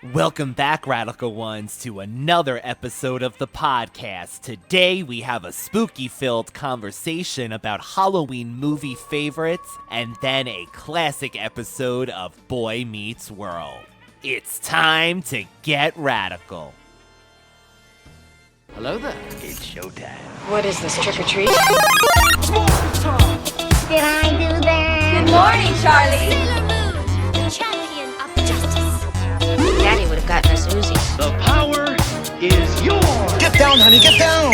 Welcome back, Radical Ones, to another episode of the podcast. Today we have a spooky-filled conversation about Halloween movie favorites, and then a classic episode of Boy Meets World. It's time to get radical. Hello there. It's showtime. What is this, trick-or-treat? Did I do that? Good morning, Charlie. Sailor Moon, the champion of justice. Daddy would have gotten us Uzis. The power is yours. Get down, honey, get down.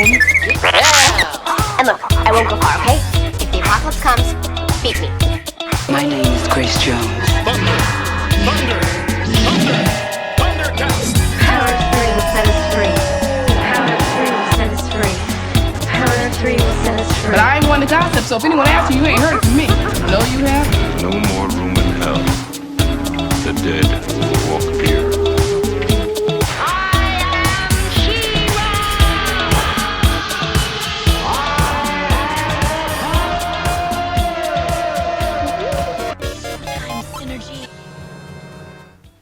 And look, I won't go far, okay? If the apocalypse comes, beat me. My name is Grace Jones. Thunder, thunder, thunder, thundercast. Power of 3 will set us free. Power of 3 will set us free. Power of 3 will set us free. But I ain't one of the concepts, so if anyone asks you, you ain't heard it from me. No, you have? No more room in hell. The dead will walk here.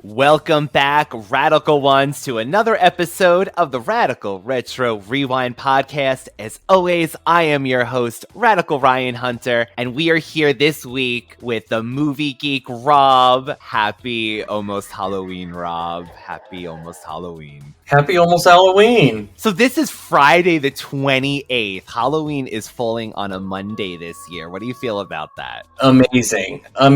Welcome back, Radical Ones, to another episode of the Radical Retro Rewind podcast. As always, I am your host, Radical Ryan Hunter, and we are here this week with the movie geek Rob. Happy almost Halloween, Rob. Happy almost Halloween. Happy almost Halloween. So this is Friday the 28th. Halloween is falling on a Monday this year. What do you feel about that? Amazing. I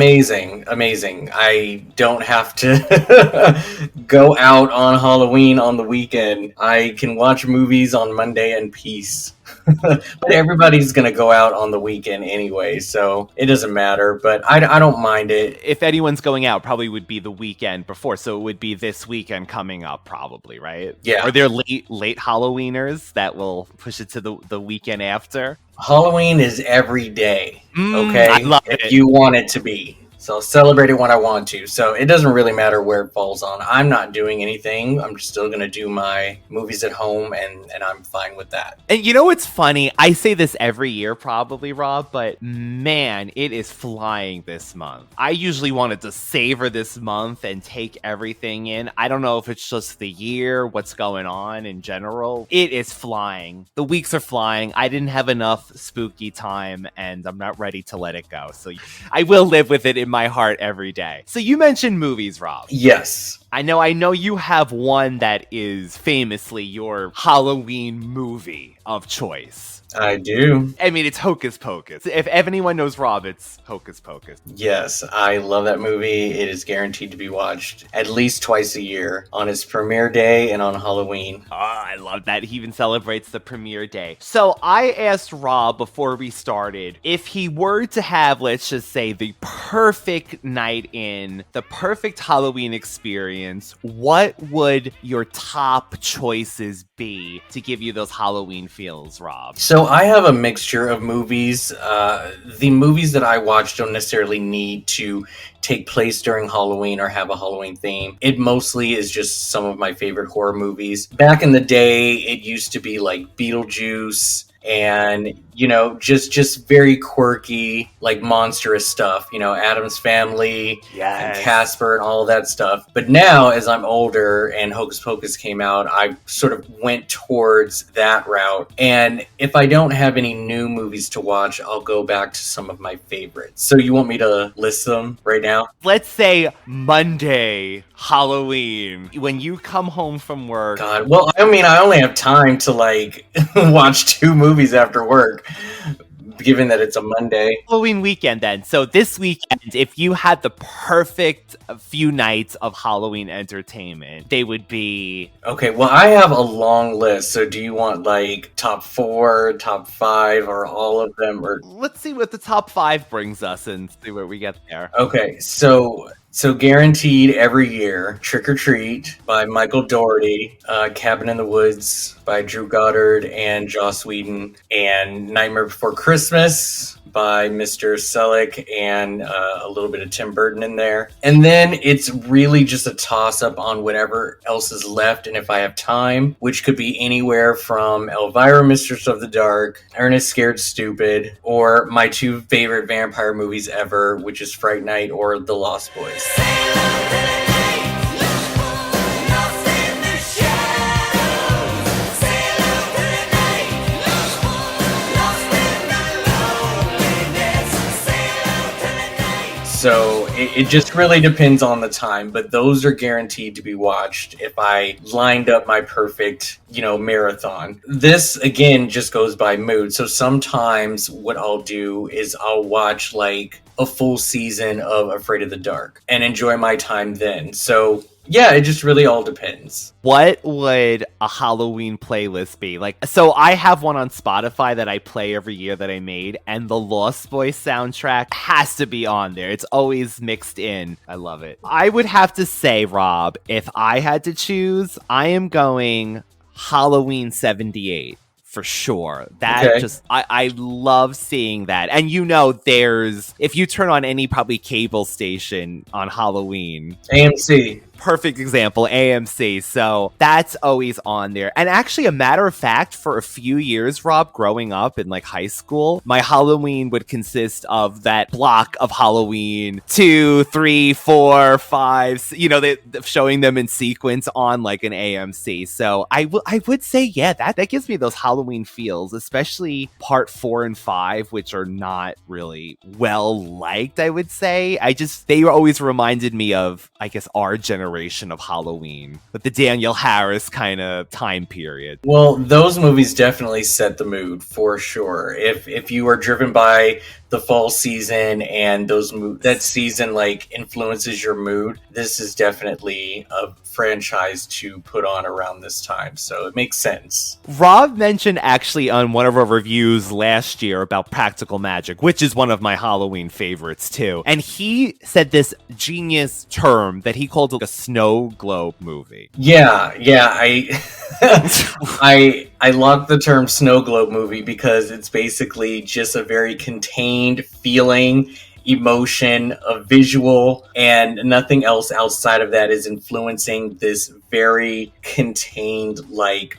don't have to go out on Halloween on the weekend. I can watch movies on Monday in peace. But everybody's going to go out on the weekend anyway, so it doesn't matter. But I don't mind it. If anyone's going out, probably would be the weekend before, so it would be this weekend coming up probably, right? Yeah. Are there late Halloweeners that will push it to the weekend after? Halloween is every day, okay? I love if it. you want it to be. So I'll celebrate it when I want to. So it doesn't really matter where it falls on. I'm not doing anything. I'm just still going to do my movies at home, and I'm fine with that. And you know what's funny? I say this every year probably, Rob, but man, it is flying this month. I usually wanted to savor this month and take everything in. I don't know if it's just the year, what's going on in general. It is flying. The weeks are flying. I didn't have enough spooky time, and I'm not ready to let it go. So I will live with it in my heart every day. So you mentioned movies, Rob. Yes. I know you have one that is famously your Halloween movie of choice. I do. I mean, it's Hocus Pocus. If anyone knows Rob, it's Hocus Pocus. Yes, I love that movie. It is guaranteed to be watched at least twice a year on its premiere day and on Halloween. Oh, I love that. He even celebrates the premiere day. So I asked Rob before we started if he were to have, let's just say, the perfect night in, the perfect Halloween experience, what would your top choices be to give you those Halloween feels, Rob? So I have a mixture of movies. The movies that I watch don't necessarily need to take place during Halloween or have a Halloween theme. It mostly is just some of my favorite horror movies. Back in the day, it used to be like Beetlejuice and, just very quirky, like monstrous stuff, Addams Family and Casper and all of that stuff. But now, as I'm older and Hocus Pocus came out, I sort of went towards that route. And if I don't have any new movies to watch, I'll go back to some of my favorites. So you want me to list them right now? Let's say Monday, Halloween, when you come home from work. God, well, I only have time to watch 2 movies after work, given that it's a Monday. Halloween weekend then. So this weekend, if you had the perfect few nights of Halloween entertainment, they would be... Okay, well, I have a long list. So do you want top 4, top 5, or all of them? Or let's see what the top 5 brings us and see where we get there. Okay, so guaranteed every year, Trick or Treat by Michael Dougherty, Cabin in the Woods by Drew Goddard and Joss Whedon, and Nightmare Before Christmas by Mr. Selleck and a little bit of Tim Burton in there. And then it's really just a toss-up on whatever else is left and if I have time, which could be anywhere from Elvira, Mistress of the Dark, Ernest Scared Stupid, or my 2 favorite vampire movies ever, which is Fright Night or The Lost Boys. So it just really depends on the time, but those are guaranteed to be watched if I lined up my perfect, marathon. This, again, just goes by mood. So sometimes what I'll do is I'll watch like a full season of Afraid of the Dark and enjoy my time then. So yeah, it just really all depends. What would a Halloween playlist be? So I have one on Spotify that I play every year that I made, and the Lost Boys soundtrack has to be on there. It's always mixed in. I love it. I would have to say, Rob, if I had to choose, I am going Halloween 78. For sure. I love seeing that. And if you turn on any probably cable station on Halloween. AMC. Perfect example, AMC. So that's always on there. And actually, a matter of fact, for a few years, Rob, growing up in high school, my Halloween would consist of that block of Halloween 2, 3, 4, 5, showing them in sequence on an AMC. So I would say, yeah, that gives me those Halloween feels, especially part 4 and 5, which are not really well liked, I would say. They always reminded me of, I guess, our generation of Halloween, with the Daniel Harris kind of time period. Well, those movies definitely set the mood for sure. If you are driven by the fall season and that season influences your mood, this is definitely a franchise to put on around this time. So it makes sense. Rob mentioned actually on one of our reviews last year about Practical Magic, which is one of my Halloween favorites too. And he said this genius term that he called a snow globe movie. Yeah. I love the term snow globe movie because it's basically just a very contained feeling, emotion, a visual, and nothing else outside of that is influencing this very contained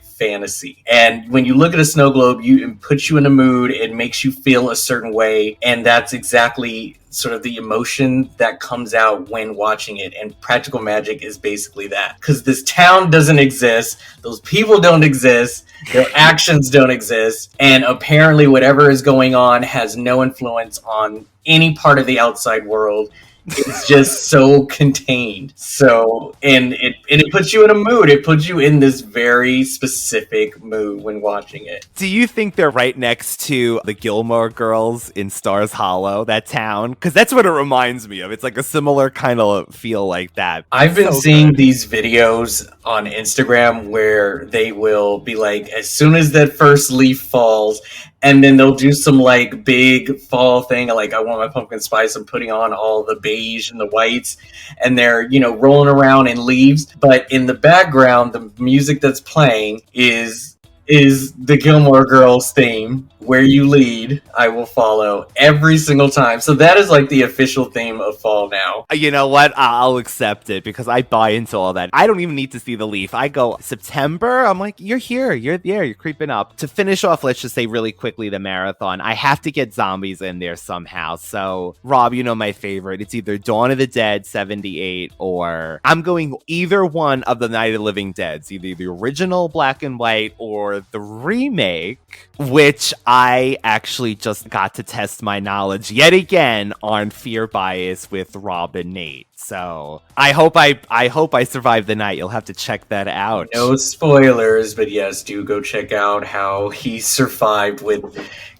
fantasy. And when you look at a snow globe, it puts you in a mood, it makes you feel a certain way, and that's exactly sort of the emotion that comes out when watching it. And Practical Magic is basically that, because this town doesn't exist, those people don't exist, their actions don't exist, and apparently whatever is going on has no influence on any part of the outside world. It's just so contained. So, and it puts you in a mood. It puts you in this very specific mood when watching it. Do you think they're right next to the Gilmore Girls in Stars Hollow, that town? Because that's what it reminds me of. It's a similar kind of feel like that. I've been seeing these videos on Instagram where they will be as soon as that first leaf falls, and then they'll do some big fall thing, I want my pumpkin spice, I'm putting on all the beige and the whites, and they're, rolling around in leaves. But in the background, the music that's playing is the Gilmore Girls theme, Where You Lead, I Will Follow, every single time. So that is the official theme of fall now. You know what? I'll accept it because I buy into all that. I don't even need to see the leaf. I go September. I'm you're here. You're there. You're creeping up. To finish off, let's just say really quickly the marathon. I have to get zombies in there somehow. So, Rob, my favorite. It's either Dawn of the Dead 78 or I'm going either one of the Night of the Living Deads, either the original black and white or the remake, which I actually just got to test my knowledge yet again on Fear Bias with Rob and Nate. So I hope I survive the night. You'll have to check that out. No spoilers, but yes, do go check out how he survived with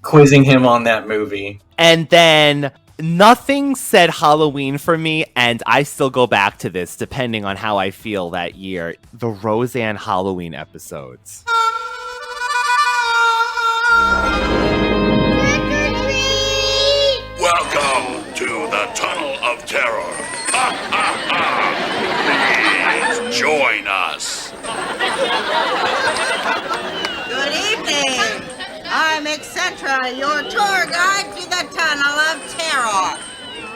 quizzing him on that movie. And then nothing said Halloween for me, and I still go back to this depending on how I feel that year. The Roseanne Halloween episodes. Welcome to the Tunnel of Terror. Ha ha ha! Please join us. Good evening. I'm Excentra, your tour guide to the Tunnel of Terror.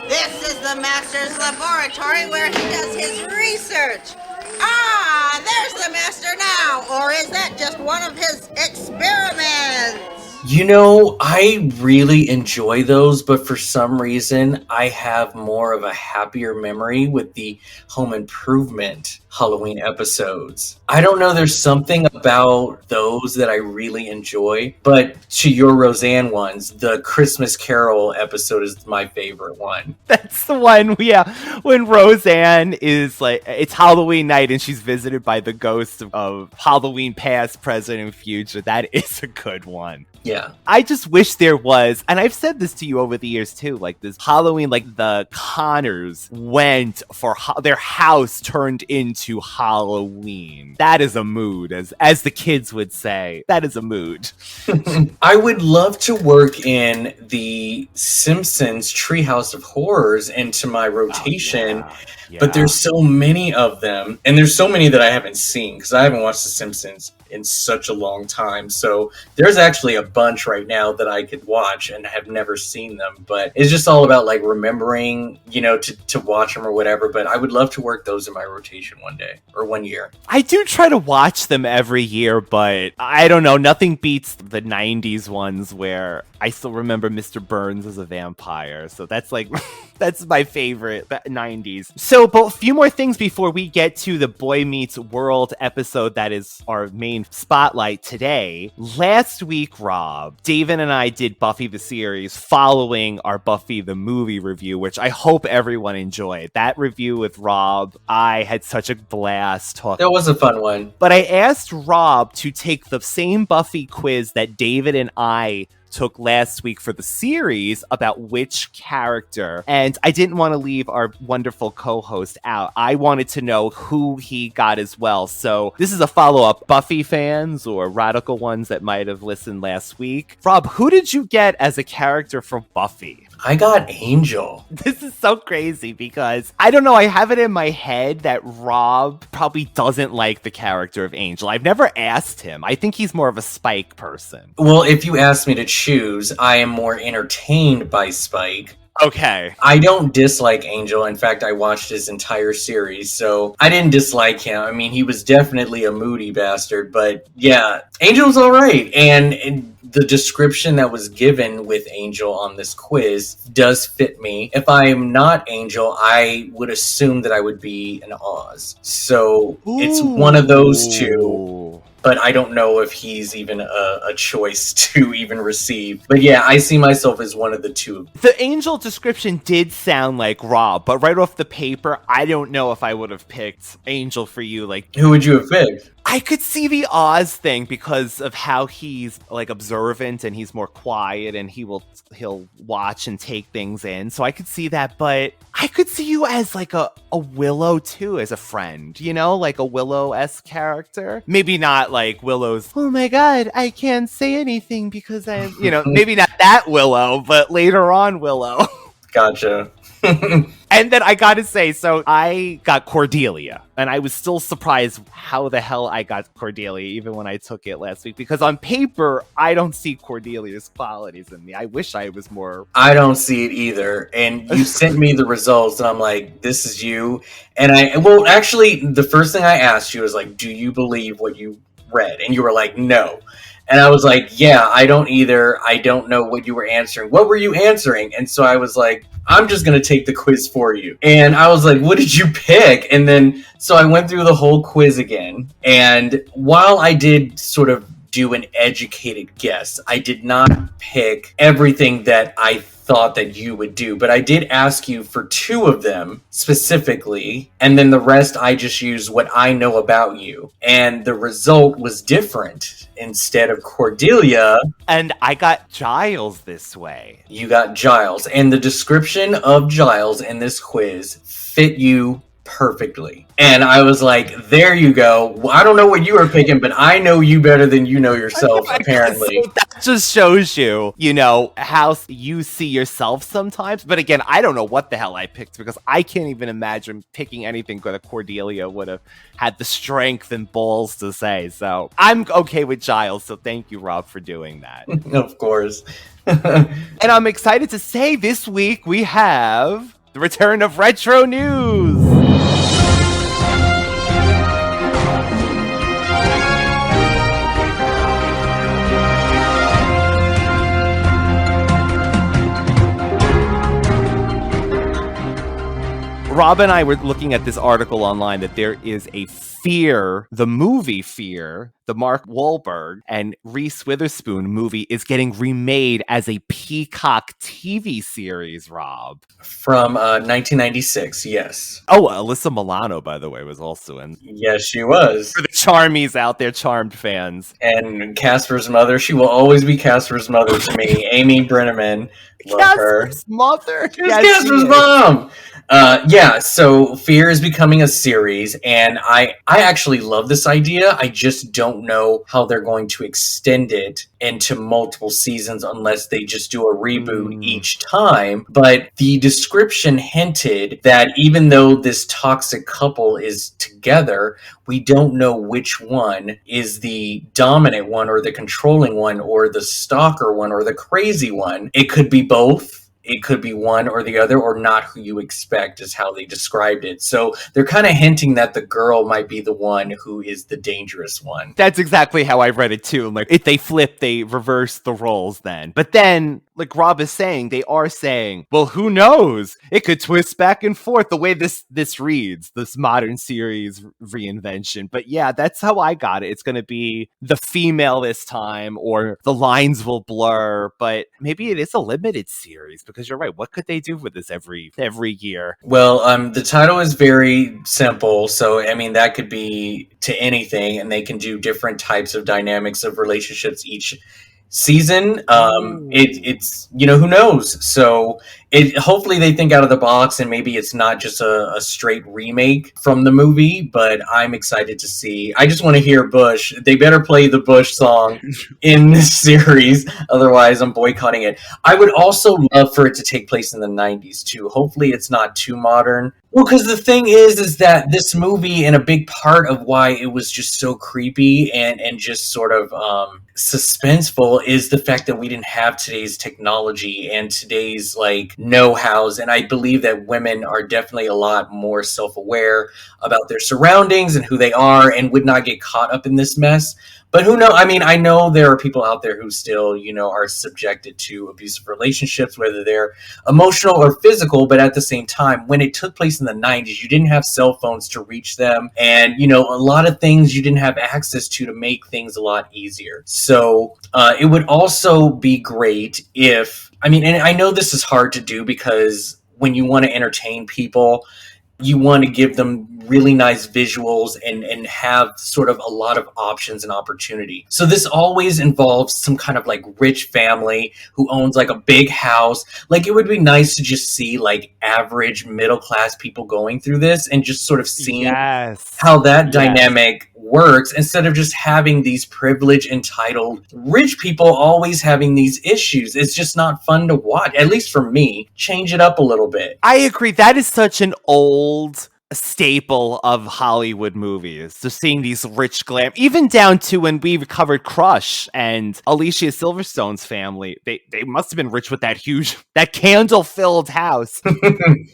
This is the Master's laboratory where he does his research. Ah, there's the Master now. Or is that just one of his experiments? I really enjoy those, but for some reason, I have more of a happier memory with the Home Improvement Halloween episodes. I don't know, there's something about those that I really enjoy, but to your Roseanne ones, the Christmas Carol episode is my favorite one. That's the one, yeah, when Roseanne is like, it's Halloween night and she's visited by the ghosts of Halloween past, present, and future. That is a good one. Yeah. I just wish there was, and I've said this to you over the years too, like this Halloween, like the Connors went for their house turned into Halloween. That is a mood, as the kids would say. That is a mood. I would love to work in the Simpsons Treehouse of Horrors into my rotation, but there's so many of them, and there's so many that I haven't seen because I haven't watched The Simpsons in such a long time. So there's actually a bunch right now that I could watch and have never seen them, but it's just all about like remembering, to watch them or whatever. But I would love to work those in my rotation one day or 1 year. I do try to watch them every year, but I don't know. Nothing beats the 90s ones where I still remember Mr. Burns as a vampire. So that's like, that's my favorite 90s. So, but a few more things before we get to the Boy Meets World episode that is our main spotlight today. Last week, Rob, David and I did Buffy the series following our Buffy the movie review, which I hope everyone enjoyed. That review with Rob, I had such a blast talking. That was a fun one. But I asked Rob to take the same Buffy quiz that David and I took last week for the series about which character, and I didn't want to leave our wonderful co-host out. I wanted to know who he got as well. So this is a follow-up. Buffy fans or radical ones that might have listened last week. Rob, who did you get as a character from Buffy? I got Angel. This is so crazy because I don't know, I have it in my head that Rob probably doesn't like the character of Angel. I've never asked him. I think he's more of a Spike person. Well, if you ask me to choose, I am more entertained by Spike. Okay. I don't dislike Angel. In fact, I watched his entire series, so I didn't dislike him. I mean, he was definitely a moody bastard, but yeah, Angel's all right. And the description that was given with Angel on this quiz does fit me. If I'm not Angel, I would assume that I would be an Oz. So it's one of those two. But I don't know if he's even a choice to even receive. But yeah, I see myself as one of the two. The Angel description did sound like Rob, but right off the paper, I don't know if I would have picked Angel for you. Like, who would you have picked? I could see the Oz thing because of how he's like observant and he's more quiet and he'll watch and take things in. So I could see that, but I could see you as like a Willow too, as a friend, like a Willow-esque character. Maybe not like Willow's, oh my God, I can't say anything because I'm, maybe not that Willow, but later on Willow. Gotcha. And then I gotta say, so I got Cordelia, and I was still surprised how the hell I got Cordelia, even when I took it last week, because on paper, I don't see Cordelia's qualities in me. I wish I was more... I don't see it either, and you sent me the results, and I'm like, this is you, and actually, the first thing I asked you was like, do you believe what you read? And you were like, no. And I was like, yeah, I don't either. I don't know what you were answering. What were you answering? And so I was like, I'm just going to take the quiz for you. And I was like, what did you pick? And then, so I went through the whole quiz again. And while I did sort of do an educated guess, I did not pick everything that I thought that you would do, but I did ask you for two of them specifically, and then the rest I just used what I know about you, and the result was different. Instead of Cordelia, and I got Giles this way. You got Giles, and the description of Giles in this quiz fit you perfectly. And I was like, there you go. Well, I don't know what you were picking, but I know you better than you know yourself, apparently. So that just shows you, how you see yourself sometimes. But again, I don't know what the hell I picked because I can't even imagine picking anything that Cordelia would have had the strength and balls to say. So I'm okay with Giles. So thank you, Rob, for doing that. Of course. And I'm excited to say this week we have the return of Retro News. Rob and I were looking at this article online that there is a Fear, the movie Fear, the Mark Wahlberg and Reese Witherspoon movie is getting remade as a Peacock TV series, Rob. From 1996, yes. Oh, Alyssa Milano, by the way, was also in. Yes, she was. For the Charmies out there, Charmed fans. And Casper's mother, she will always be Casper's mother to me. Amy Brenneman. Love Casper's her. mother? Yes, Casper's mom! So Fear is becoming a series, and I actually love this idea. I just don't know how they're going to extend it into multiple seasons unless they just do a reboot each time. But the description hinted that even though this toxic couple is together, we don't know which one is the dominant one or the controlling one or the stalker one or the crazy one. It could be both. It could be one or the other, or not who you expect is how they described it. So they're kind of hinting that the girl might be the one who is the dangerous one. That's exactly how I read it too. Like, if they flip, they reverse the roles then. But then, like Rob is saying, they are saying, well, who knows? It could twist back and forth the way this reads, this modern series reinvention. But yeah, that's how I got it. It's going to be the female this time, or the lines will blur, but maybe it is a limited series. Because you're right. What could they do with this every year? Well, the title is very simple. So, I mean, that could be to anything, and they can do different types of dynamics of relationships each season. It's who knows? So hopefully they think out of the box, and maybe it's not just a straight remake from the movie, but I'm excited to see. I just want to hear Bush. They better play the Bush song in this series, otherwise I'm boycotting it. I would also love for it to take place in the 90s too. Hopefully it's not too modern. Well, because the thing is that this movie, and a big part of why it was just so creepy and just sort of suspenseful, is the fact that we didn't have today's technology and today's know-hows. And I believe that women are definitely a lot more self-aware about their surroundings and who they are, and would not get caught up in this mess. But who knows? I mean, I know there are people out there who still, are subjected to abusive relationships, whether they're emotional or physical. But at the same time, when it took place in the 90s, you didn't have cell phones to reach them. And, a lot of things you didn't have access to make things a lot easier. So it would also be great if, and I know this is hard to do, because when you want to entertain people, you want to give them really nice visuals and have sort of a lot of options and opportunity. So this always involves some kind of rich family who owns a big house. It would be nice to just see average middle class people going through this and just sort of seeing how that dynamic works, instead of just having these privileged, entitled, rich people always having these issues. It's just not fun to watch, at least for me. Change it up a little bit. I agree. That is such an old staple of Hollywood movies, just seeing these rich glam, even down to when we covered Crush and Alicia Silverstone's family. They must have been rich with that candle-filled house.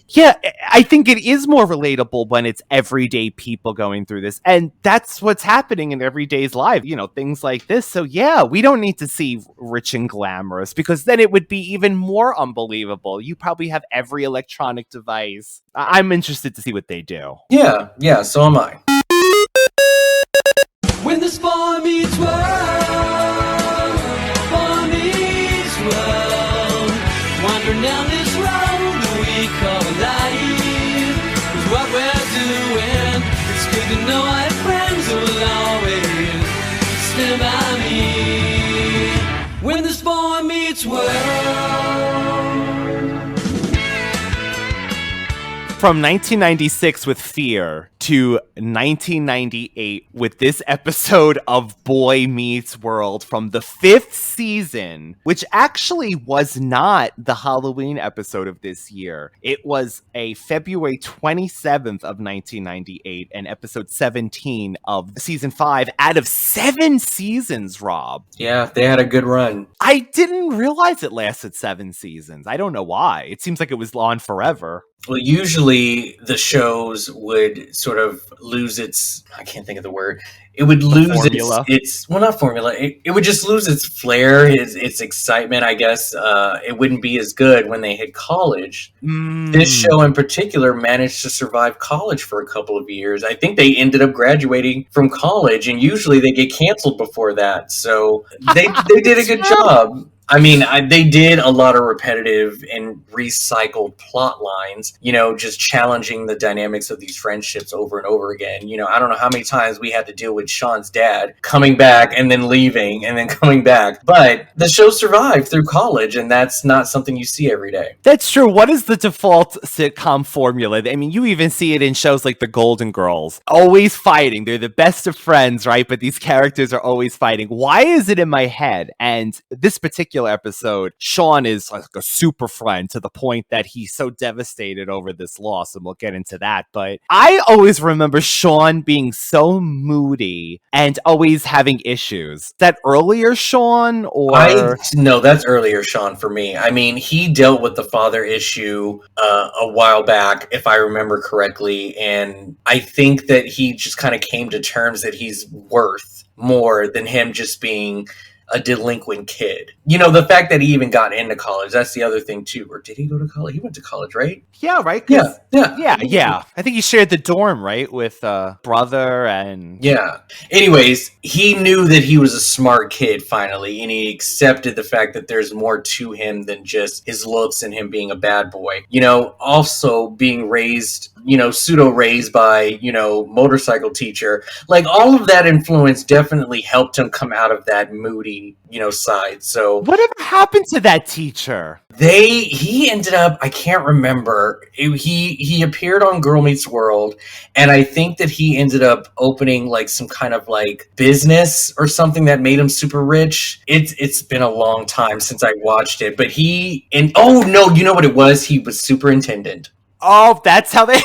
Yeah, I think it is more relatable when it's everyday people going through this, and that's what's happening in everyday's life, things like this. So yeah, we don't need to see rich and glamorous, because then it would be even more unbelievable. You probably have every electronic device. I'm interested to see what they do. Yeah, so am I. When this boy meets world, wandering down this road that we call life, is what we're doing. It's good to know I have friends who will always stand by me. When this boy meets world. From 1996 with Fear to 1998 with this episode of Boy Meets World from the 5th season, which actually was not the Halloween episode of this year. It was a February 27th of 1998 and episode 17 of season 5 out of 7 seasons, Rob. Yeah, they had a good run. I didn't realize it lasted 7 seasons. I don't know why. It seems like it was on forever. Well, usually the shows would sort of lose its, I can't think of the word. It would lose its well, not formula. It would just lose its flair, its excitement, I guess. It wouldn't be as good when they hit college. This show in particular managed to survive college for a couple of years. I think they ended up graduating from college, and usually they get canceled before that. So they did a good job. I mean, they did a lot of repetitive and recycled plot lines, just challenging the dynamics of these friendships over and over again. I don't know how many times we had to deal with Sean's dad coming back and then leaving and then coming back. But the show survived through college, and that's not something you see every day. That's true. What is the default sitcom formula? I mean, you even see it in shows like The Golden Girls. Always fighting. They're the best of friends, right? But these characters are always fighting. Why is it in my head? And this particular episode, Shawn is like a super friend to the point that he's so devastated over this loss, and we'll get into that. But I always remember Shawn being so moody and always having issues. Is that earlier Shawn, or no? That's earlier Shawn for me. I mean, he dealt with the father issue a while back, if I remember correctly, and I think that he just kind of came to terms that he's worth more than him just being a delinquent kid. The fact that he even got into college, that's the other thing too. Or did he go to college? He went to college, right? Yeah, right? Yeah. I think he shared the dorm, right? With brother and... Yeah. Anyways, he knew that he was a smart kid finally, and he accepted the fact that there's more to him than just his looks and him being a bad boy. Also being raised, pseudo-raised by, motorcycle teacher. Like, all of that influence definitely helped him come out of that moody, side. So whatever happened to that teacher? He ended up, I can't remember. He appeared on Girl Meets World, and I think that he ended up opening like some kind of like business or something that made him super rich. It's been a long time since I watched it, but oh no, you know what it was? He was superintendent. Oh, that's how they...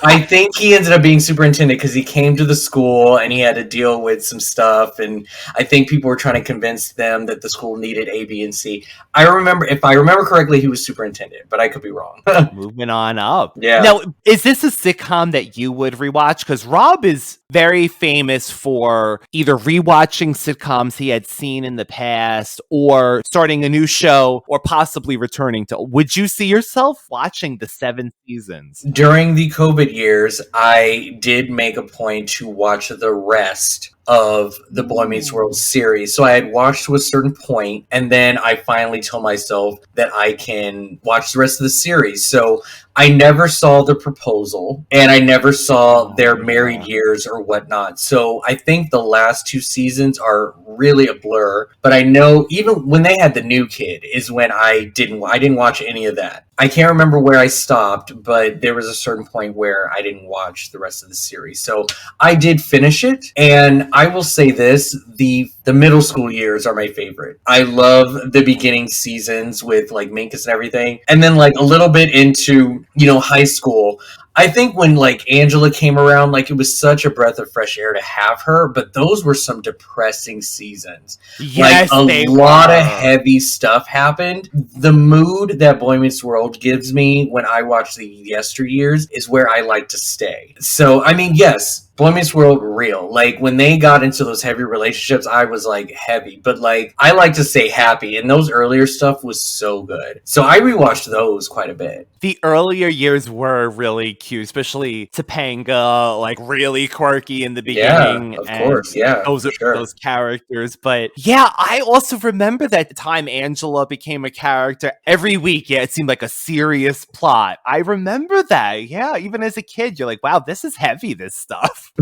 I think he ended up being superintendent because he came to the school and he had to deal with some stuff, and I think people were trying to convince them that the school needed A, B, and C. If I remember correctly, he was superintendent, but I could be wrong. Moving on up. Yeah. Now, is this a sitcom that you would rewatch? Because Rob is very famous for either rewatching sitcoms he had seen in the past, or starting a new show, or possibly returning to. Would you see yourself watching the 7 seasons? During the COVID years, I did make a point to watch the rest of the Boy Meets World series. So I had watched to a certain point, and then I finally told myself that I can watch the rest of the series. So I never saw the proposal, and I never saw their married years or whatnot. So I think the last 2 seasons are really a blur. But I know even when they had the new kid is when I didn't watch any of that. I can't remember where I stopped, but there was a certain point where I didn't watch the rest of the series. So I did finish it, and I will say this, the middle school years are my favorite. I love the beginning seasons with like Minkus and everything. And then like a little bit into, high school. I think when like Angela came around, like it was such a breath of fresh air to have her, but those were some depressing seasons. Yes, like a lot of heavy stuff happened. The mood that Boy Meets World gives me when I watch the yesteryears is where I like to stay. So, I mean, yes, Boy Meets World real. Like when they got into those heavy relationships, I was like heavy, but like I like to say happy, and those earlier stuff was so good. So I rewatched those quite a bit. The earlier years were really cute, especially Topanga, like really quirky in the beginning. Yeah, of course. Yeah, those characters. But yeah, I also remember that the time Angela became a character every week. Yeah, it seemed like a serious plot. I remember that. Yeah, even as a kid, you're like, wow, this is heavy, this stuff.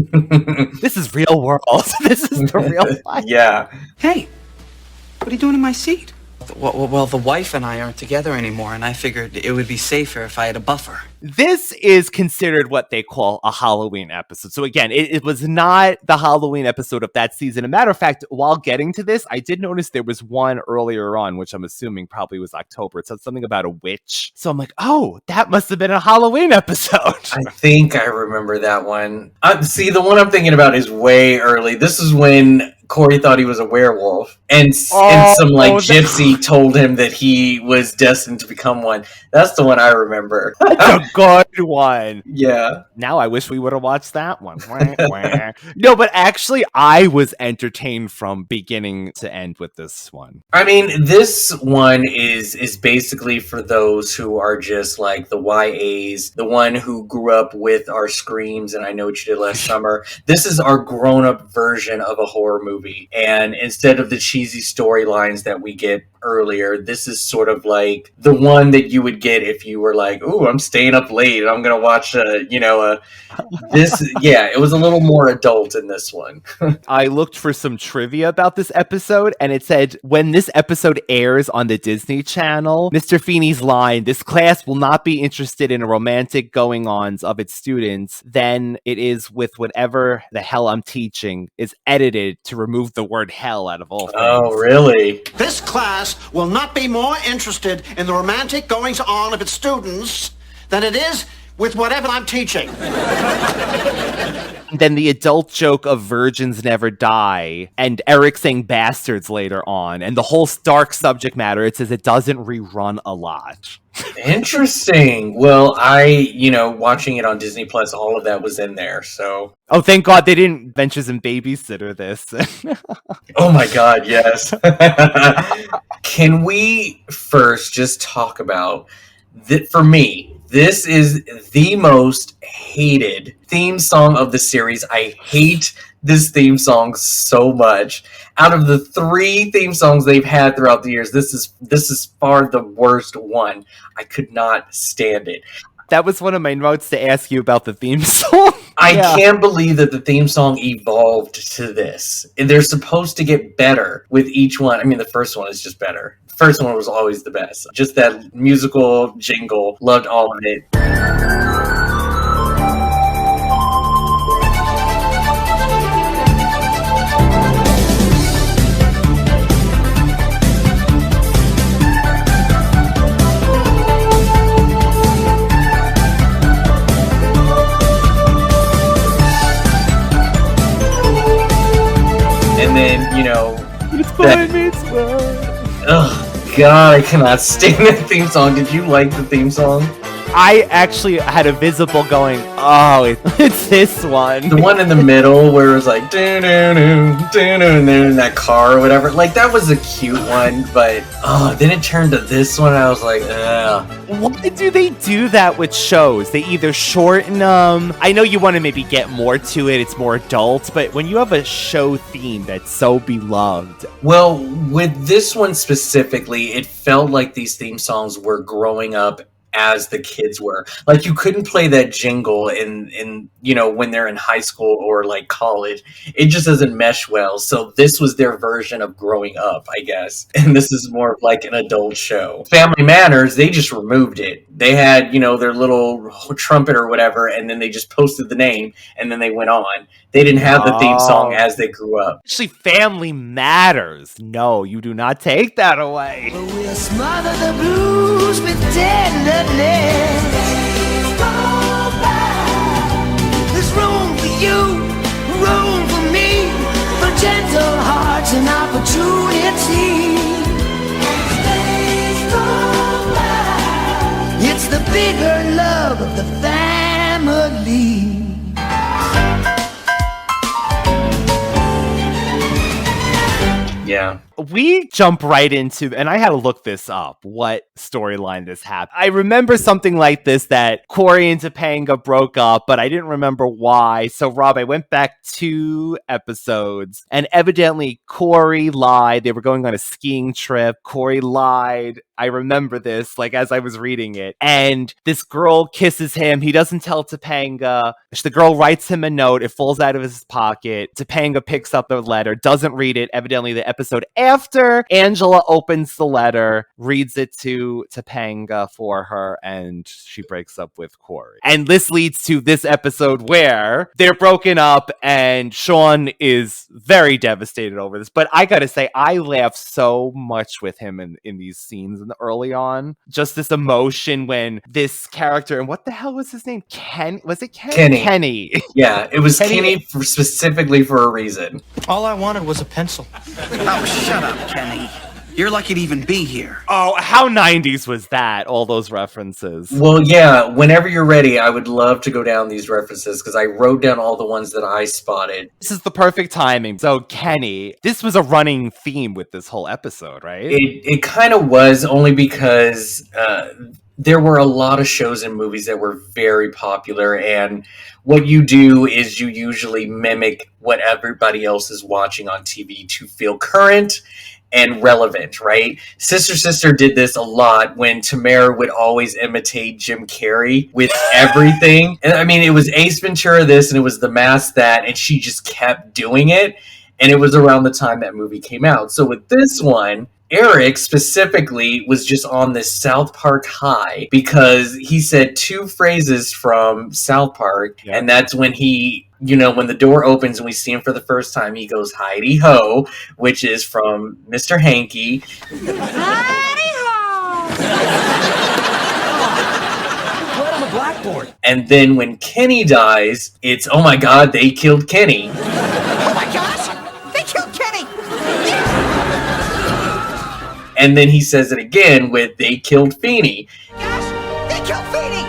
This is real world. This is the real life. Yeah. Hey, what are you doing in my seat? Well, the wife and I aren't together anymore, and I figured it would be safer if I had a buffer. This is considered what they call a Halloween episode. So again, it was not the Halloween episode of that season. As a matter of fact, while getting to this, I did notice there was one earlier on, which I'm assuming probably was October. It said something about a witch. So I'm like, oh, that must have been a Halloween episode. I think I remember that one. See, the one I'm thinking about is way early. This is when Corey thought he was a werewolf, and some gypsy told him that he was destined to become one. That's the one I remember. That's a good one. Yeah. Now I wish we would have watched that one. No, but actually, I was entertained from beginning to end with this one. I mean, this one is basically for those who are just like the YAs, the one who grew up with our Screams and I Know What You Did Last Summer. This is our grown-up version of a horror movie. And instead of the cheesy storylines that we get earlier, this is sort of like the one that you would get if you were like, ooh, I'm staying up late and I'm going to watch it was a little more adult in this one. I looked for some trivia about this episode, and it said, when this episode airs on the Disney Channel, Mr. Feeney's line, "This class will not be interested in a romantic going-ons of its students," then it is with whatever the hell I'm teaching is edited to remove the word hell out of all things. Oh, really? This class will not be more interested in the romantic goings-on of its students than it is with whatever I'm teaching. Then the adult joke of virgins never die, and Eric saying bastards later on, and the whole dark subject matter, it says it doesn't rerun a lot. Interesting. Well, watching it on Disney Plus, all of that was in there, so. Oh, thank God they didn't Ventures and Babysitter this. Oh my God, yes. Can we first just talk about that? For me, this is the most hated theme song of the series. I hate this theme song so much. Out of the 3 theme songs they've had throughout the years, this is far the worst one. I could not stand it. That was one of my notes to ask you about the theme song. I can't believe that the theme song evolved to this. They're supposed to get better with each one. I mean, the first one is just better. The first one was always the best. Just that musical jingle. Loved all of it. And then, oh God, I cannot stand that theme song. Did you like the theme song? I actually had a visible going, oh, it's this one. The one in the middle where it was like, doo-doo-doo, doo-doo, and they're in that car or whatever. Like, that was a cute one, but, then it turned to this one, and I was like, ugh. Why do they do that with shows? They either shorten them. I know you want to maybe get more to it, it's more adult, but when you have a show theme that's so beloved. Well, with this one specifically, it felt like these theme songs were growing up as the kids were. Like, you couldn't play that jingle in when they're in high school or like college. It just doesn't mesh well. So this was their version of growing up, I guess. And this is more of like an adult show. Family Matters, they just removed it. They had, their little trumpet or whatever, and then they just posted the name, and then they went on. They didn't have the theme song as they grew up. Actually, Family Matters. No, you do not take that away. We'll smother the blues with tenderness. There's room for you, room for me, for gentle hearts and opportunity. It's the bigger love of the family. Yeah. We jump right into, and I had to look this up, what storyline this happened. I remember something like this, that Corey and Topanga broke up, but I didn't remember why. So, Rob, I went back 2 episodes, and evidently Corey lied. They were going on a skiing trip. Corey lied. I remember this, like, as I was reading it. And this girl kisses him. He doesn't tell Topanga. The girl writes him a note. It falls out of his pocket. Topanga picks up the letter, doesn't read it. Evidently, the episode after, Angela opens the letter, reads it to Topanga for her, and she breaks up with Corey. And this leads to this episode where they're broken up, and Shawn is very devastated over this. But I gotta say, I laugh so much with him in these scenes. early on. Just this emotion when this character, and what the hell was his name? Was it Kenny? Kenny. Yeah, it was Kenny specifically for a reason. All I wanted was a pencil. Oh, shut up, Kenny. You're lucky to even be here. Oh, how 90s was that? All those references. Well, yeah, whenever you're ready, I would love to go down these references because I wrote down all the ones that I spotted. This is the perfect timing. So, Kenny, this was a running theme with this whole episode, right? It kind of was, only because there were a lot of shows and movies that were very popular, and what you do is you usually mimic what everybody else is watching on TV to feel current and relevant, right? Sister Sister did this a lot when Tamara would always imitate Jim Carrey with everything. And I mean, it was Ace Ventura this, and it was The Mask that, and she just kept doing it. And it was around the time that movie came out. So with this one, Eric specifically was just on this South Park high because he said 2 phrases from South Park, and that's when he, when the door opens and we see him for the first time, he goes, "Heidi ho," which is from Mr. Hanky. Heidi ho! Right on the blackboard. And then when Kenny dies, it's, "Oh my God, they killed Kenny." Oh my gosh! They killed Kenny! And then he says it again with, "They killed Feeney." Gosh! They killed Feeney!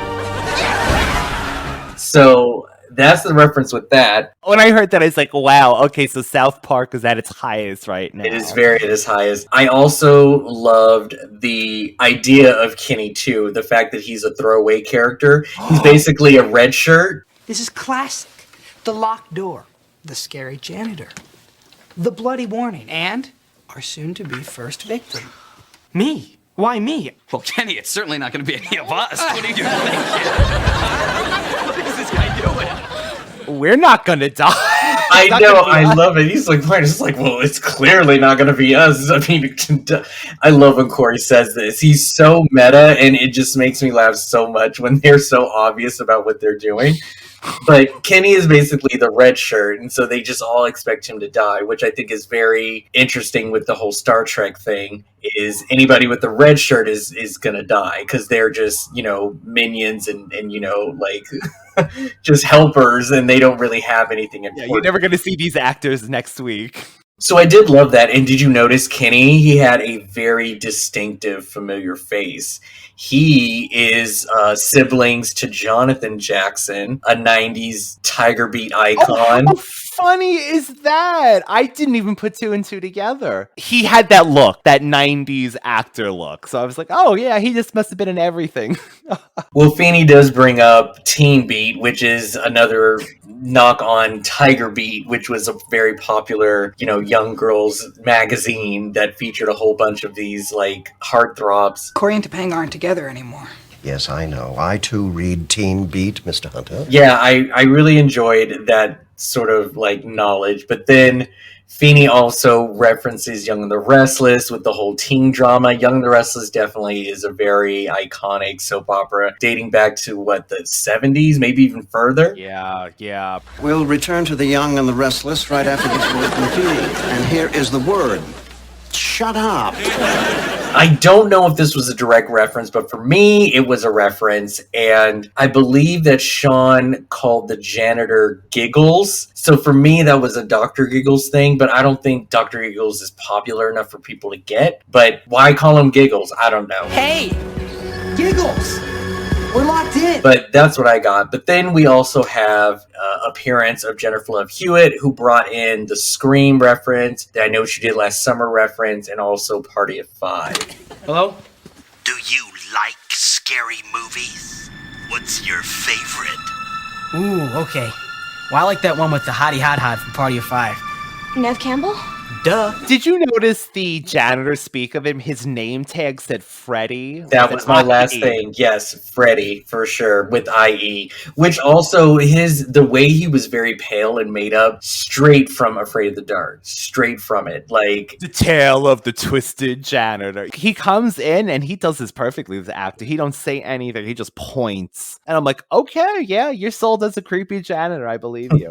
So that's the reference with that. When I heard that, I was like, wow, okay, so South Park is at its highest right now. It is very at its highest. I also loved the idea of Kenny, too. The fact that he's a throwaway character. He's basically a red shirt. This is classic. The locked door, the scary janitor, the bloody warning, and our soon-to-be first victim. Me. Why me? Well, Kenny, it's certainly not going to be any of us. What are you doing? What is this guy doing? We're not gonna die. I know, I love it. He's like, it's like, well, it's clearly not going to be us. I mean, I love when Corey says this. He's so meta, and it just makes me laugh so much when they're so obvious about what they're doing. But Kenny is basically the red shirt, and so they just all expect him to die, which I think is very interesting with the whole Star Trek thing, is anybody with the red shirt is going to die, because they're just, minions and like, just helpers, and they don't really have anything important. Yeah, you're never going to see these actors next week. So I did love that, and did you notice Kenny? He had a very distinctive, familiar face. He is siblings to Jonathan Jackson, a 90s Tiger Beat icon. How funny is that? I didn't even put 2 and 2 together. He had that look, that 90s actor look. So I was like, oh yeah, he just must have been in everything. Well, Feeney does bring up Teen Beat, which is another knock on Tiger Beat, which was a very popular, young girls magazine that featured a whole bunch of these, like, heartthrobs. Corey and Topanga aren't together anymore. Yes, I know. I, too, read Teen Beat, Mr. Hunter. Yeah, I really enjoyed that sort of, like, knowledge. But then Feeney also references Young and the Restless with the whole teen drama. Young and the Restless definitely is a very iconic soap opera dating back to, the 70s, maybe even further? Yeah. We'll return to The Young and the Restless right after this word from Feeney. And here is the word. Shut up. I don't know if this was a direct reference, but for me, it was a reference. And I believe that Shawn called the janitor Giggles. So for me, that was a Dr. Giggles thing, but I don't think Dr. Giggles is popular enough for people to get. But why call him Giggles? I don't know. Hey! Giggles! We're locked in! But that's what I got. But then we also have appearance of Jennifer Love Hewitt, who brought in the Scream reference that I know she did last summer reference, and also Party of 5. Hello? Do you like scary movies? What's your favorite? Ooh, okay. Well, I like that one with the hottie hot hot from Party of 5. Nev Campbell? Duh. Did you notice the janitor speak of him? His name tag said Freddy. That was my last thing. Yes, Freddy, for sure, with IE. Which also, the way he was very pale and made up, straight from Afraid of the Dark. Straight from it. Like, the tale of the twisted janitor. He comes in and he does this perfectly with the actor. He don't say anything. He just points. And I'm like, okay, yeah, you're sold as a creepy janitor. I believe you.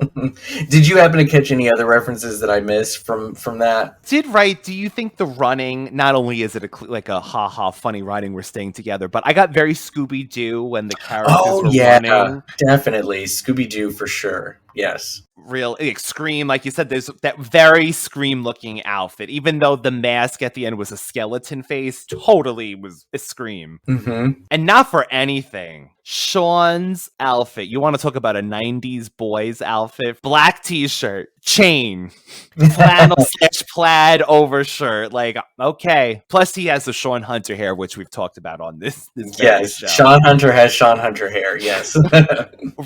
Did you happen to catch any other references that I missed from from that. Did right. Do you think the running, not only is it like a ha-ha funny writing, we're staying together, but I got very Scooby-Doo when the characters were running. Definitely. Scooby-Doo for sure. Yes. Real like, Scream, like you said, there's that very Scream-looking outfit. Even though the mask at the end was a skeleton face, totally was a Scream. Mm-hmm. And not for anything. Shawn's outfit. You want to talk about a 90s boys outfit? Black t-shirt, chain, flannel / plaid overshirt. Like, okay. Plus, he has the Shawn Hunter hair, which we've talked about on this Yes, show. Shawn Hunter has Shawn Hunter hair, yes.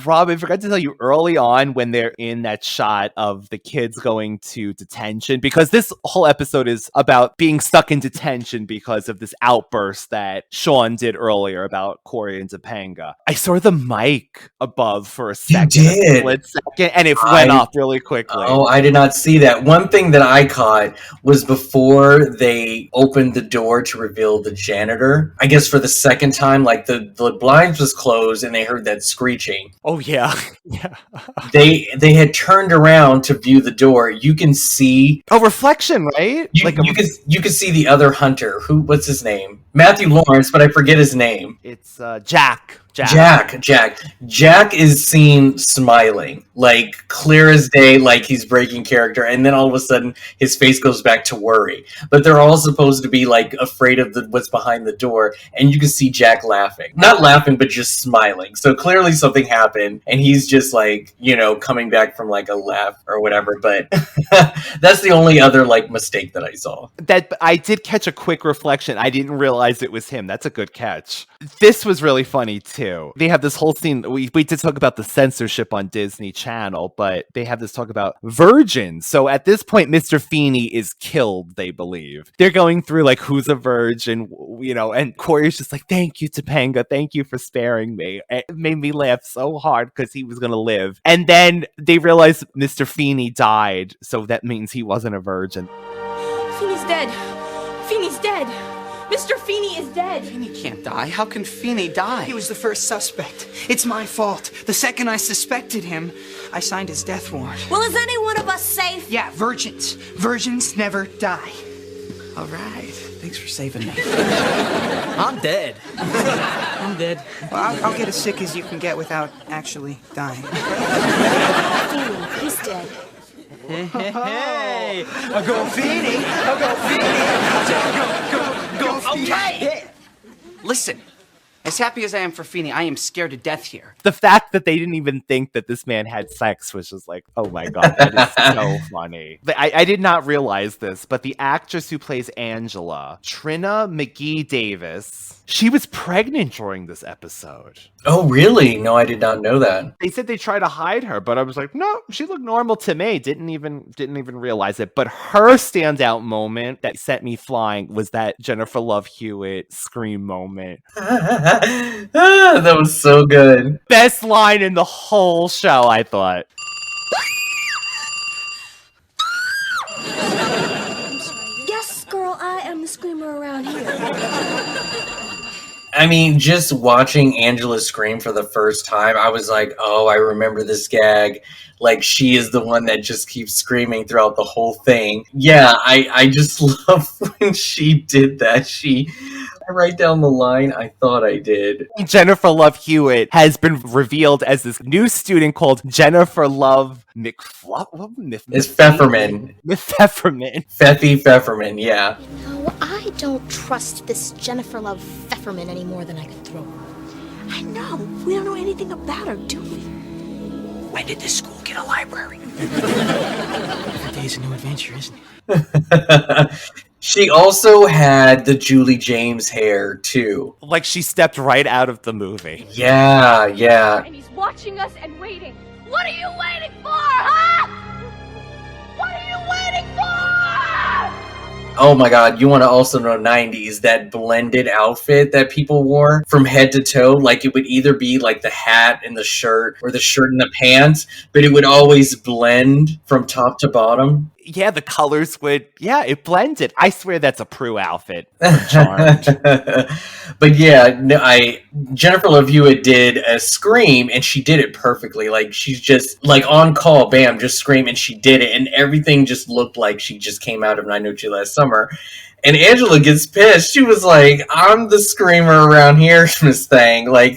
Rob, I forgot to tell you early on when they're in that shot of the kids going to detention, because this whole episode is about being stuck in detention because of this outburst that Shawn did earlier about Corey and Topanga. I saw the mic above for a second. You did? A split second, and it went off really quickly. Oh, I did not see that. One thing that I caught was before they opened the door to reveal the janitor, I guess for the second time, like the blinds was closed and they heard that screeching. Oh, yeah. Yeah. They had turned around to view the door. You can see a reflection, right? You can see the other hunter. What's his name? Matthew Lawrence, but I forget his name. It's Jack. Jack is seen smiling, like clear as day, like he's breaking character, and then all of a sudden his face goes back to worry. But they're all supposed to be like afraid of what's behind the door, and you can see Jack laughing. Not laughing, but just smiling. So clearly something happened, and he's just like, coming back from like a laugh or whatever. But that's the only other like mistake that I saw. That I did catch a quick reflection. I didn't realize it was him. That's a good catch. This was really funny too. They have this whole scene. We did talk about the censorship on Disney Channel, but they have this talk about virgins. So at this point, Mr. Feeney is killed, they believe. They're going through like, who's a virgin, and Corey's just like, thank you, Topanga. Thank you for sparing me. It made me laugh so hard because he was going to live. And then they realize Mr. Feeney died. So that means he wasn't a virgin. Feeney's dead. Feeney's dead. Mr. Feeney is dead. Feeney can't die. How can Feeney die? He was the first suspect. It's my fault. The second I suspected him, I signed his death warrant. Well, is any one of us safe? Yeah, virgins. Virgins never die. All right. Thanks for saving me. I'm dead. I'm dead. Well, I'll get as sick as you can get without actually dying. Feeney, he's dead. Hey, I'll go Feeney. I'll go Feeney. Go Feeney. Okay. Listen, as happy as I am for Feeney, I am scared to death here. The fact that they didn't even think that this man had sex was just like, oh my God, that is so funny. I did not realize this, but the actress who plays Angela, Trina McGee Davis, she was pregnant during this episode. Oh, really? No, I did not know that. They said they tried to hide her, but I was like, no, she looked normal to me. Didn't even realize it. But her standout moment that sent me flying was that Jennifer Love Hewitt scream moment. That was so good. Best line in the whole show, I thought. Yes, girl, I am the screamer around here. I mean, just watching Angela scream for the first time, I was like, oh, I remember this gag. Like, she is the one that just keeps screaming throughout the whole thing. Yeah, I just love when she did that. I write down the line, I thought I did. Jennifer Love Hewitt has been revealed as this new student called Jennifer Love It's Pfefferman. Pfefferman. Pfeffy Pfefferman, yeah. No, I don't trust this Jennifer Love Pfefferman any more than I could throw her. I know. We don't know anything about her, do we? When did this school get a library? Every day's a new adventure, isn't it? She also had the Julie James hair, too. Like she stepped right out of the movie. Yeah. And he's watching us and waiting. What are you waiting for, huh? What are you waiting for? Oh my God, you want to also know 90s, that blended outfit that people wore from head to toe. Like it would either be like the hat and the shirt or the shirt and the pants, but it would always blend from top to bottom. yeah, the colors would, it blended. I swear that's a Prue outfit. Charmed. But yeah, no, Jennifer Love Hewitt did a scream, and she did it perfectly. Like, she's just like on call, bam, just scream, and she did it, and everything just looked like she just came out of I Know You Last Summer. And Angela gets pissed. She was like, I'm the screamer around here, Miss Thang. Like,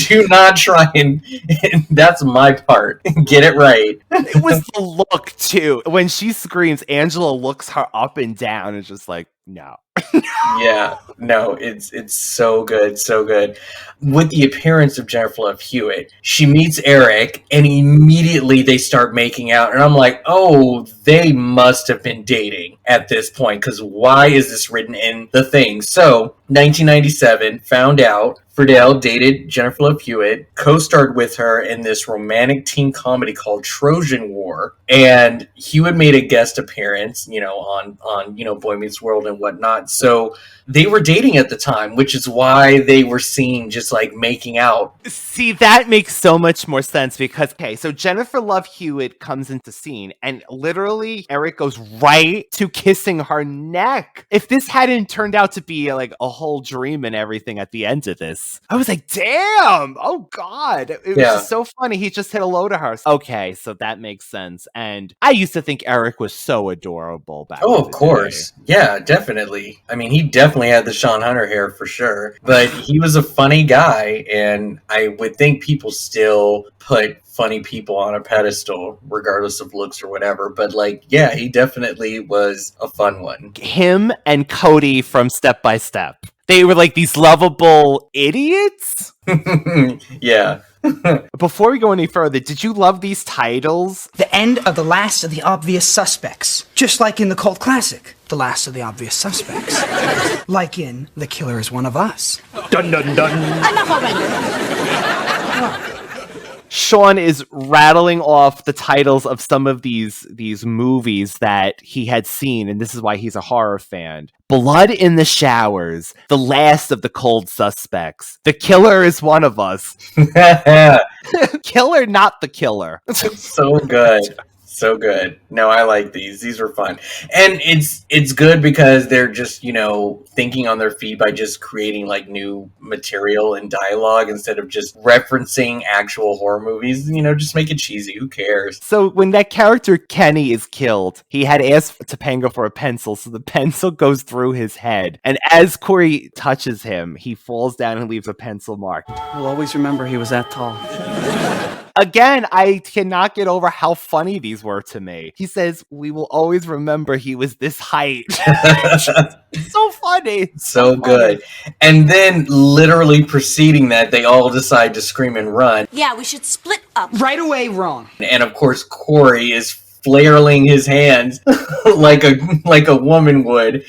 do not try and that's my part. Get it right. It was the look, too. When she screams, Angela looks her up and down and just like, no. Yeah, no, it's so good, so good. With the appearance of Jennifer Love Hewitt, she meets Eric, and immediately they start making out, and I'm like, oh, they must have been dating at this point, because why is this written in the thing? So, 1997, found out Friedel dated Jennifer Love Hewitt, co-starred with her in this romantic teen comedy called Trojan War, and Hewitt made a guest appearance, on Boy Meets World and whatnot. So they were dating at the time, which is why they were seen just like making out. See, that makes so much more sense because, okay, so Jennifer Love Hewitt comes into scene and literally Eric goes right to kissing her neck. If this hadn't turned out to be like a whole dream and everything at the end of this, I was like, damn, oh God. It was just so funny. He just hit a low to her. Okay, so that makes sense. And I used to think Eric was so adorable back Oh, of course. Yeah, definitely. I mean, he definitely had the Sean Hunter hair for sure, but he was a funny guy, and I would think people still put funny people on a pedestal regardless of looks or whatever, but like, yeah, he definitely was a fun one. Him and Cody from Step by Step. They were like these lovable idiots. Yeah. Before we go any further, did you love these titles? The end of The Last of the Obvious Suspects. Just like in the cult classic, The Last of the Obvious Suspects. Like in The Killer Is One of Us. Dun dun dun. Enough already. Sean is rattling off the titles of some of these movies that he had seen, and this is why he's a horror fan. Blood in the Showers, The Last of the Cold Suspects, The Killer Is One of Us. Killer, not the killer. So good. So good. No, I like these. These are fun. And it's good because they're just, thinking on their feet by just creating like new material and dialogue instead of just referencing actual horror movies. Just make it cheesy. Who cares? So when that character Kenny is killed, he had asked Topanga for a pencil, so the pencil goes through his head. And as Corey touches him, he falls down and leaves a pencil mark. We'll always remember he was that tall. Again, I cannot get over how funny these were to me. He says, we will always remember he was this height. So funny. So good. And then literally preceding that, they all decide to scream and run. Yeah, we should split up. Right away, wrong. And of course, Corey is flailing his hands like a woman would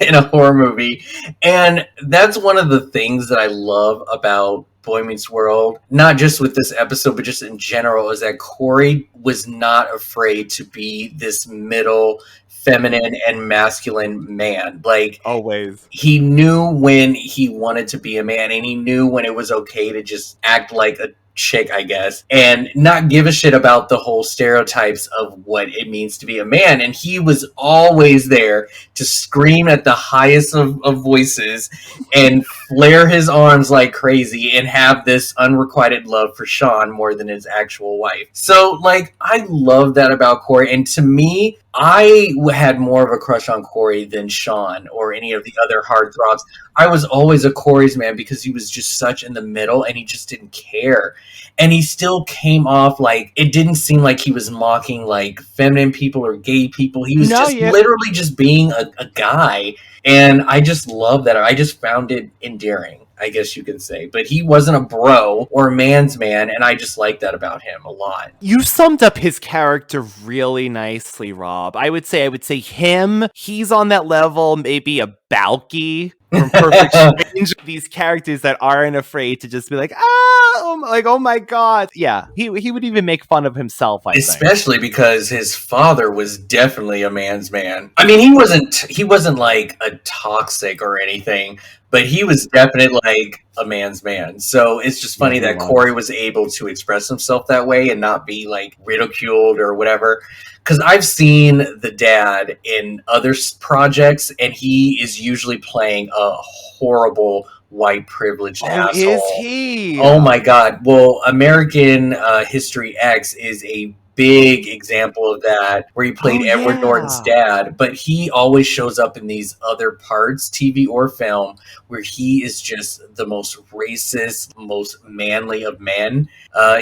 in a horror movie. And that's one of the things that I love about Boy Meets World, not just with this episode, but just in general, is that Corey was not afraid to be this middle feminine and masculine man. Like, always. He knew when he wanted to be a man, and he knew when it was okay to just act like a chick, I guess, and not give a shit about the whole stereotypes of what it means to be a man. And he was always there to scream at the highest of voices and flare his arms like crazy and have this unrequited love for Sean more than his actual wife. So, like, I love that about Corey. And to me, I had more of a crush on Corey than Sean or any of the other heartthrobs. I was always a Corey's man because he was just such in the middle and he just didn't care. And he still came off like, it didn't seem like he was mocking like feminine people or gay people. He was literally just being a guy. And I just love that. I just found it endearing, I guess you could say. But he wasn't a bro or a man's man, and I just like that about him a lot. You summed up his character really nicely, Rob. I would say him, he's on that level, maybe a Balky from Perfect Strange. These characters that aren't afraid to just be like, oh my God. Yeah, he would even make fun of himself, I think. Especially because his father was definitely a man's man. I mean, he wasn't like a toxic or anything, but he was definitely like a man's man. So it's just funny that Corey was able to express himself that way and not be like ridiculed or whatever. Because I've seen the dad in other projects, and he is usually playing a horrible white privileged asshole. Is he? Oh my God. Well, American History X is a big example of that, where he played Edward Norton's dad, but he always shows up in these other parts, TV or film, where he is just the most racist, most manly of men.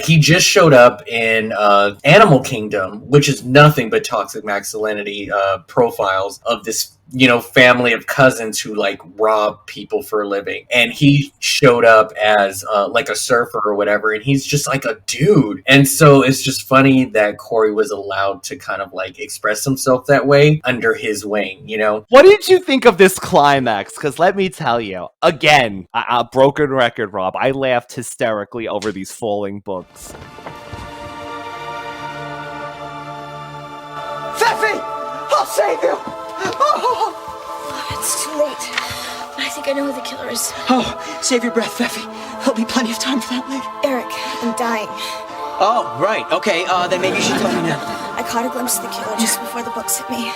He just showed up in Animal Kingdom, which is nothing but toxic masculinity profiles of this family of cousins who like rob people for a living, and he showed up as like a surfer or whatever, and he's just like a dude. And so it's just funny that Corey was allowed to kind of like express himself that way under his wing. What did you think of this climax? Because let me tell you, again, a broken record, Rob, I laughed hysterically over these falling books. Pfeffy! I'll save you! It's too late. I think I know who the killer is. Oh, save your breath, Pfeffy. There'll be plenty of time for that later. Eric, I'm dying. Oh, right. Okay, then maybe you should tell me now. I caught a glimpse of the killer just before the books hit me.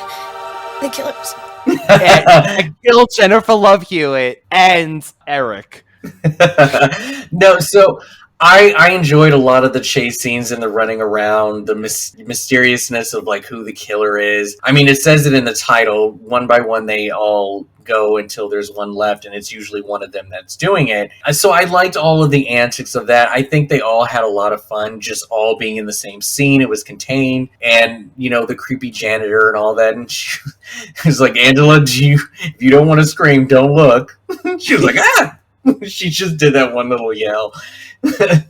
The killer's... I killed Jennifer Love Hewitt and Eric. No, so I enjoyed a lot of the chase scenes and the running around, the mysteriousness of like who the killer is. I mean, it says it in the title. One by one, they all go until there's one left, and it's usually one of them that's doing it. So I liked all of the antics of that. I think they all had a lot of fun, just all being in the same scene. It was contained, and the creepy janitor and all that. And she was like, Angela, if you don't want to scream, don't look. She was like, ah. She just did that one little yell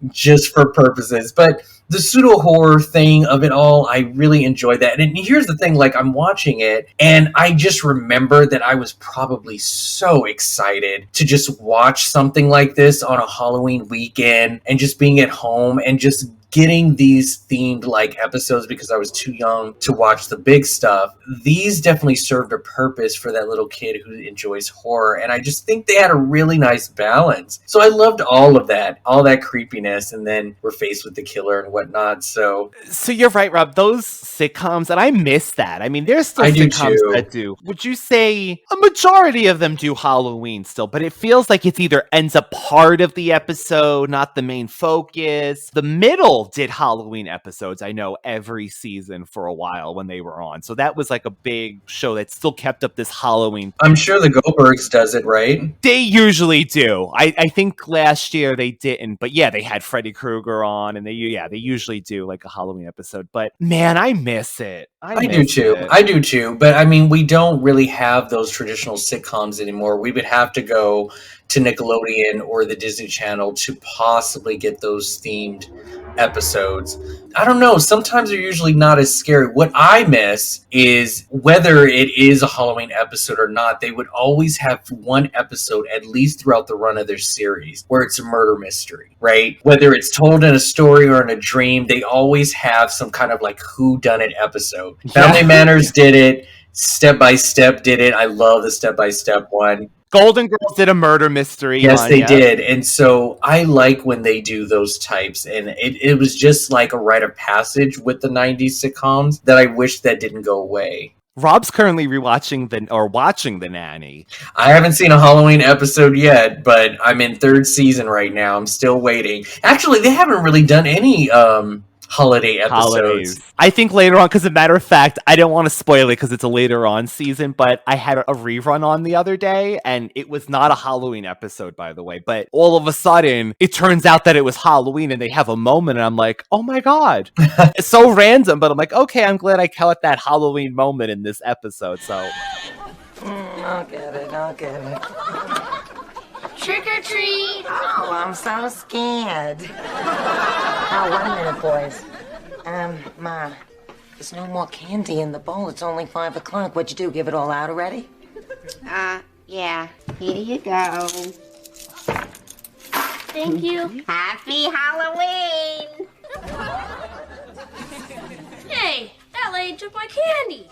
just for purposes. But the pseudo horror thing of it all, I really enjoyed that. And here's the thing, like, I'm watching it and I just remember that I was probably so excited to just watch something like this on a Halloween weekend and just being at home and just getting these themed like episodes, because I was too young to watch the big stuff. These definitely served a purpose for that little kid who enjoys horror, and I just think they had a really nice balance. So I loved all of that, all that creepiness, and then we're faced with the killer and whatnot. So you're right, Rob. Those sitcoms, and I miss that. I mean, there's still sitcoms that do. Would you say a majority of them do Halloween still? But it feels like it's either ends up part of the episode, not the main focus. The middle did Halloween episodes, I know, every season for a while when they were on. So that was like a big show that still kept up this Halloween. I'm sure the Goldbergs does it, right? They usually do. I think last year they didn't, but yeah, they had Freddy Krueger on, and they usually do like a Halloween episode. But man, I miss it. I do too. But I mean, we don't really have those traditional sitcoms anymore. We would have to go to Nickelodeon or the Disney Channel to possibly get those themed episodes. I don't know. Sometimes they're usually not as scary. What I miss is whether it is a Halloween episode or not, they would always have one episode, at least throughout the run of their series, where it's a murder mystery, right? Whether it's told in a story or in a dream, they always have some kind of like whodunit episode. Family Manners did it. Step by Step did it. I love the Step by Step one. Golden Girls did a murder mystery. Yes, they did. And so I like when they do those types. And it was just like a rite of passage with the 90s sitcoms that I wish that didn't go away. Rob's currently watching The Nanny. I haven't seen a Halloween episode yet, but I'm in 3rd season right now. I'm still waiting. Actually, they haven't really done any holiday episodes. Holidays. I think later on, because as a matter of fact, I don't want to spoil it because it's a later on season, but I had a rerun on the other day, and it was not a Halloween episode, by the way, but all of a sudden, it turns out that it was Halloween, and they have a moment, and I'm like, oh my god. It's so random, but I'm like, okay, I'm glad I caught that Halloween moment in this episode, so. I'll get it. Trick or treat! Oh, I'm so scared. Oh, 1 minute, boys. Ma, there's no more candy in the bowl. It's only 5 o'clock. What'd you do, give it all out already? Yeah. Here you go. Thank you. Happy Halloween! Hey, that lady took my candy.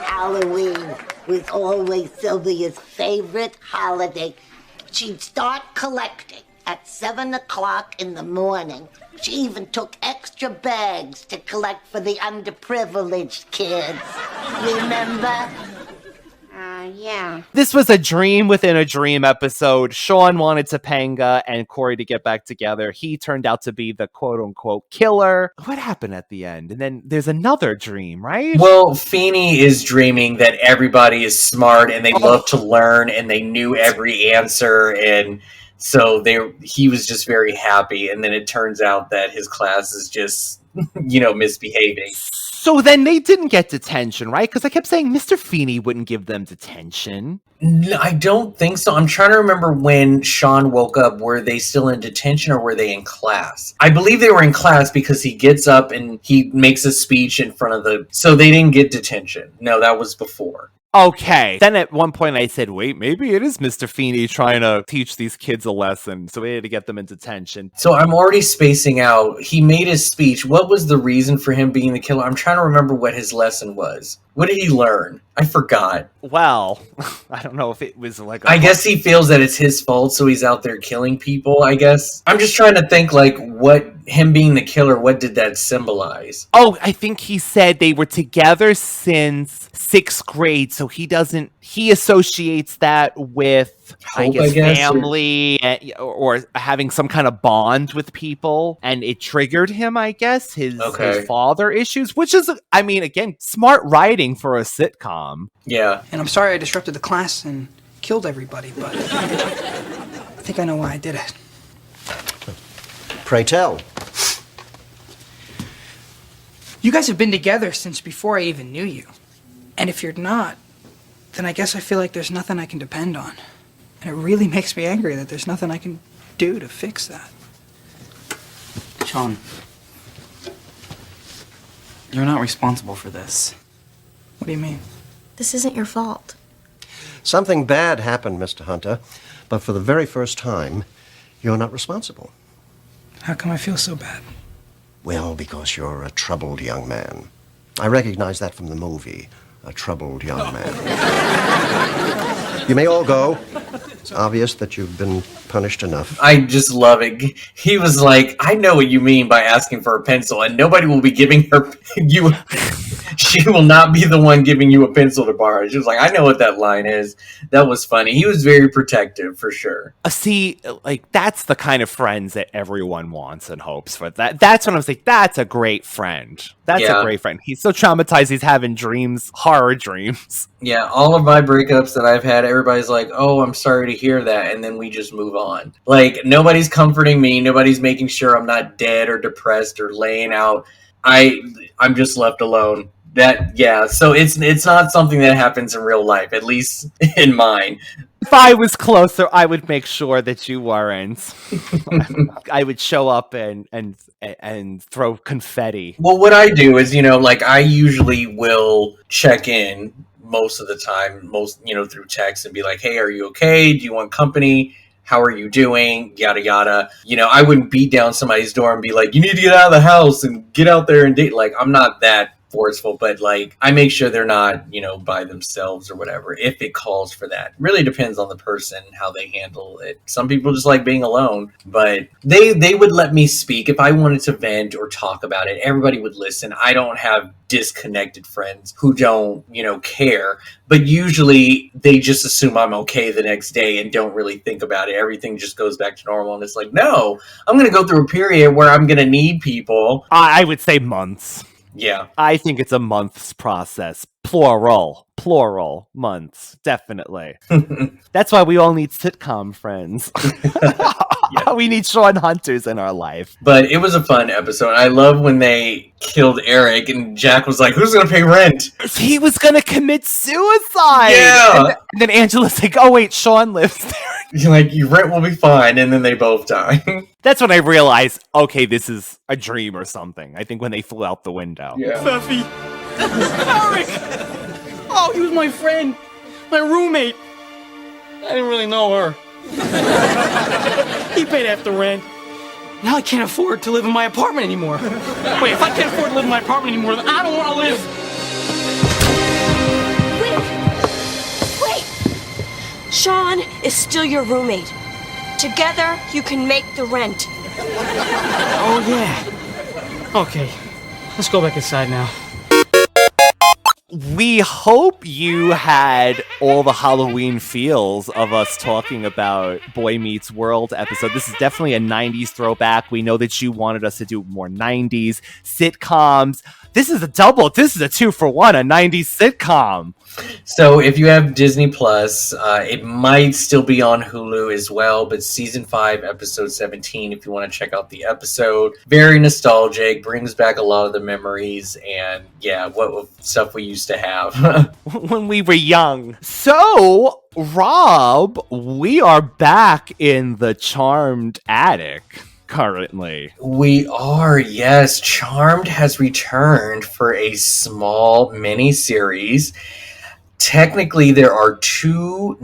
Halloween. was always Sylvia's favorite holiday. She'd start collecting at 7 o'clock in the morning. She even took extra bags to collect for the underprivileged kids. Remember? Yeah. This was a dream within a dream episode. Shawn wanted Topanga and Corey to get back together. He turned out to be the quote-unquote killer. What happened at the end? And then there's another dream, right? Well, Feeney is dreaming that everybody is smart and they love to learn and they knew every answer, and so he was just very happy. And then it turns out that his class is just, misbehaving. So then they didn't get detention, right? Because I kept saying Mr. Feeney wouldn't give them detention. No, I don't think so. I'm trying to remember when Shawn woke up. Were they still in detention or were they in class? I believe they were in class because he gets up and he makes a speech in front of so they didn't get detention. No, that was before. Okay. Then at one point I said, wait, maybe it is Mr. Feeney trying to teach these kids a lesson. So we had to get them in detention. So I'm already spacing out. He made his speech. What was the reason for him being the killer? I'm trying to remember what his lesson was. What did he learn? I forgot. Well, I don't know if it was like... I guess he feels that it's his fault, so he's out there killing people, I guess. I'm just trying to think, what him being the killer, what did that symbolize? Oh, I think he said they were together since 6th grade, so he associates that with, Hope, I guess family, or having some kind of bond with people, and it triggered him, I guess, his father issues, which is, again, smart writing for a sitcom. Yeah. And I'm sorry I disrupted the class and killed everybody, but I think I know why I did it. Pray tell. You guys have been together since before I even knew you. And if you're not, then I guess I feel like there's nothing I can depend on. And it really makes me angry that there's nothing I can do to fix that. Shawn, you're not responsible for this. What do you mean? This isn't your fault. Something bad happened, Mr. Hunter, but for the very first time, you're not responsible. How come I feel so bad? Well, because you're a troubled young man. I recognize that from the movie, A Troubled Young Man. You may all go. It's obvious that you've been punished enough. I just love it. He was like, I know what you mean by asking for a pencil, and nobody will be giving her you. She will not be the one giving you a pencil to borrow. She was like, I know what that line is. That was funny. He was very protective, for sure. See, that's the kind of friends that everyone wants and hopes for. That's when I was like, that's a great friend. That's a great friend. He's so traumatized, he's having dreams, horror dreams. Yeah, all of my breakups that I've had, everybody's like, oh, I'm sorry to hear that, and then we just move on. Nobody's comforting me. Nobody's making sure I'm not dead or depressed or laying out. I'm just left alone. So it's not something that happens in real life, at least in mine. If I was closer, I would make sure that you weren't. I would show up and throw confetti. Well, what I do is, I usually will check in most of the time, through text and be like, hey, are you okay? Do you want company? How are you doing? Yada, yada. I wouldn't beat down somebody's door and be like, you need to get out of the house and get out there and date. I'm not that forceful, but I make sure they're not, by themselves or whatever, if it calls for that. Really depends on the person, how they handle it. Some people just like being alone, but they would let me speak. If I wanted to vent or talk about it, everybody would listen. I don't have disconnected friends who don't, care, but usually they just assume I'm okay the next day and don't really think about it. Everything just goes back to normal, and it's like, no, I'm going to go through a period where I'm going to need people. I would say months. Yeah. I think it's a month's process. Plural, months, definitely. That's why we all need sitcom friends. We need Shawn Hunters in our life. But it was a fun episode. I love when they killed Eric and Jack was like, who's going to pay rent? He was going to commit suicide. Yeah. And then Angela's like, oh, wait, Shawn lives there. You're like, your rent will be fine. And then they both die. That's when I realized, okay, this is a dream or something. I think when they flew out the window. Yeah. Buffy. Eric. Oh, he was my friend. My roommate. I didn't really know her. He paid half the rent. Now I can't afford to live in my apartment anymore. Wait, if I can't afford to live in my apartment anymore, then I don't want to live. Quick! Shawn is still your roommate. Together, you can make the rent. Oh, yeah. Okay, let's go back inside now. We hope you had all the Halloween feels of us talking about Boy Meets World episode. This is definitely a 90s throwback. We know that you wanted us to do more 90s sitcoms. This is a double. This is a 2-for-1, a 90s sitcom. So if you have Disney Plus, it might still be on Hulu as well, but season 5, episode 17, if you want to check out the episode. Very nostalgic, brings back a lot of the memories and what stuff we used to have. When we were young. So, Rob, we are back in the Charmed attic. Currently. We are, yes. Charmed has returned for a small mini-series. Technically, there are two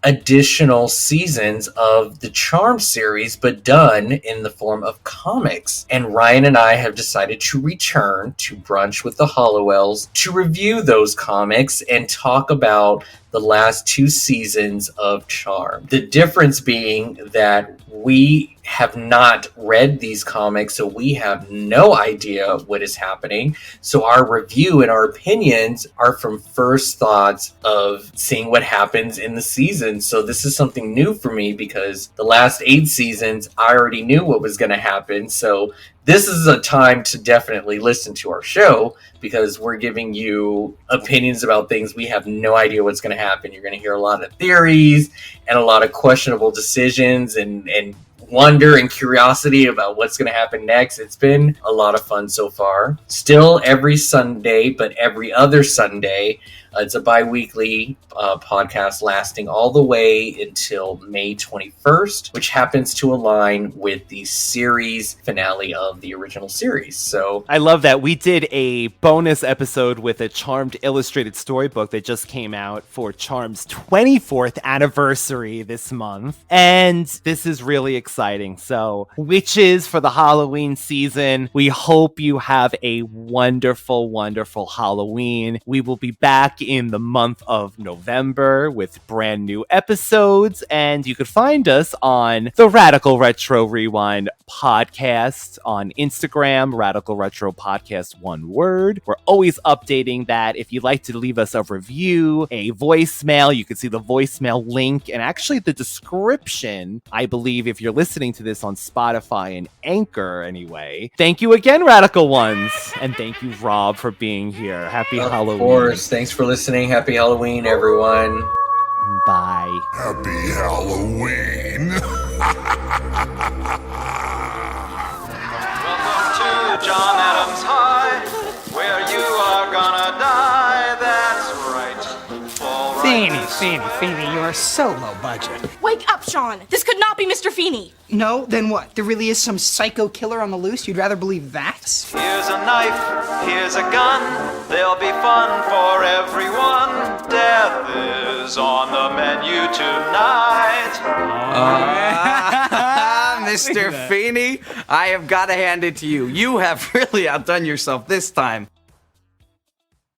additional seasons of the Charmed series, but done in the form of comics. And Ryan and I have decided to return to Brunch with the Hollowells to review those comics and talk about the last 2 seasons of Charmed. The difference being that we have not read these comics, so we have no idea what is happening. So our review and our opinions are from first thoughts of seeing what happens in the season. So this is something new for me because the last 8 seasons, I already knew what was going to happen. So this is a time to definitely listen to our show because we're giving you opinions about things we have no idea what's going to happen. You're going to hear a lot of theories and a lot of questionable decisions and wonder and curiosity about what's going to happen next. It's been a lot of fun so far. Still every Sunday, but every other Sunday. It's a bi-weekly podcast lasting all the way until May 21st, which happens to align with the series finale of the original series. So I love that. We did a bonus episode with a Charmed illustrated storybook that just came out for Charmed's 24th anniversary this month. And this is really exciting. So witches for the Halloween season. We hope you have a wonderful, wonderful Halloween. We will be back in the month of November with brand new episodes, and you could find us on the Radical Retro Rewind podcast on Instagram, Radical Retro Podcast, one word. We're always updating that. If you'd like to leave us a review, a voicemail, you can see the voicemail link and actually the description, I believe, if you're listening to this on Spotify and Anchor anyway. Thank you again, Radical Ones, and thank you, Rob, for being here. Happy Halloween. Of course. Thanks for listening. Happy Halloween, everyone. Bye. Happy Halloween. Welcome to John Adams High, where you are gonna die. That's right. Fall right. Feeny, you are so low budget. Wake up, Shawn. This could not be Mr. Feeney. No, then what? There really is some psycho killer on the loose? You'd rather believe that? Here's a knife, here's a gun. There'll be fun for everyone. Death is on the menu tonight. Mr. Feeney, I have got to hand it to you. You have really outdone yourself this time.